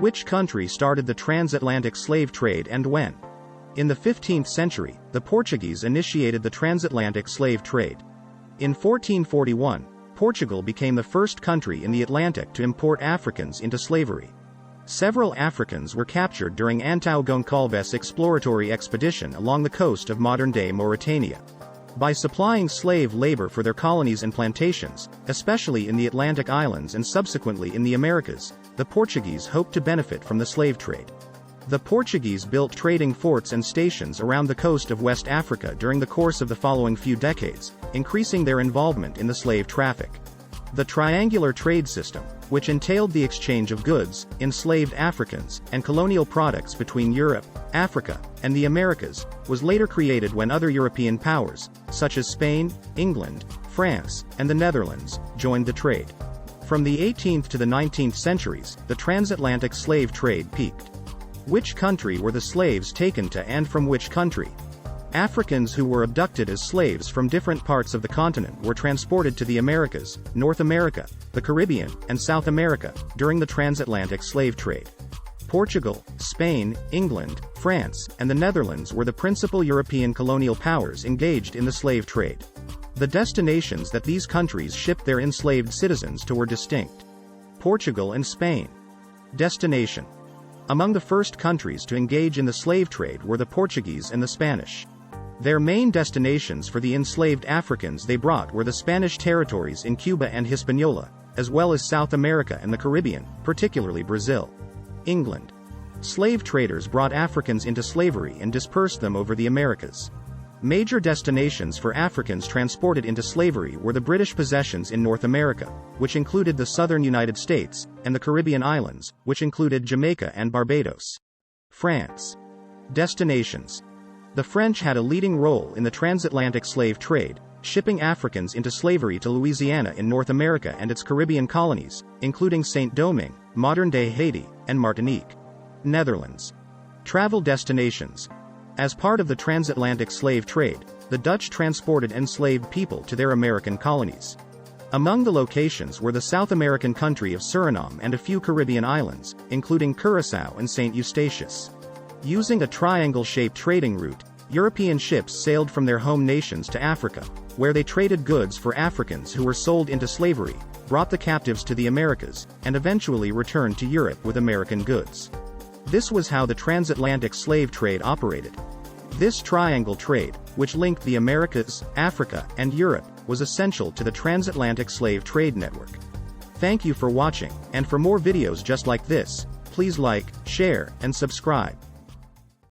Which country started the transatlantic slave trade and when? In the 15th century, the Portuguese initiated the transatlantic slave trade. In 1441, Portugal became the first country in the Atlantic to import Africans into slavery. Several Africans were captured during Antão Goncalves' exploratory expedition along the coast of modern-day Mauritania. By supplying slave labor for their colonies and plantations, especially in the Atlantic islands and subsequently in the Americas, the Portuguese hoped to benefit from the slave trade. The Portuguese built trading forts and stations around the coast of West Africa during the course of the following few decades, increasing their involvement in the slave traffic. The triangular trade system, which entailed the exchange of goods, enslaved Africans, and colonial products between Europe, Africa, and the Americas, was later created when other European powers, such as Spain, England, France, and the Netherlands, joined the trade. From the 18th to the 19th centuries, the transatlantic slave trade peaked. Which country were the slaves taken to and from which country? Africans who were abducted as slaves from different parts of the continent were transported to the Americas, North America, the Caribbean, and South America, during the transatlantic slave trade. Portugal, Spain, England, France, and the Netherlands were the principal European colonial powers engaged in the slave trade. The destinations that these countries shipped their enslaved citizens to were distinct. Portugal and Spain. Destination. Among the first countries to engage in the slave trade were the Portuguese and the Spanish. Their main destinations for the enslaved Africans they brought were the Spanish territories in Cuba and Hispaniola, as well as South America and the Caribbean, particularly Brazil. England. Slave traders brought Africans into slavery and dispersed them over the Americas. Major destinations for Africans transported into slavery were the British possessions in North America, which included the southern United States, and the Caribbean islands, which included Jamaica and Barbados. France. Destinations. The French had a leading role in the transatlantic slave trade, shipping Africans into slavery to Louisiana in North America and its Caribbean colonies, including Saint-Domingue, modern-day Haiti, and Martinique. Netherlands. Travel destinations. As part of the transatlantic slave trade, the Dutch transported enslaved people to their American colonies. Among the locations were the South American country of Suriname and a few Caribbean islands, including Curaçao and St. Eustatius. Using a triangle-shaped trading route, European ships sailed from their home nations to Africa, where they traded goods for Africans who were sold into slavery, brought the captives to the Americas, and eventually returned to Europe with American goods. This was how the transatlantic slave trade operated. This triangle trade, which linked the Americas, Africa, and Europe, was essential to the transatlantic slave trade network. Thank you for watching, and for more videos just like this, please like, share, and subscribe.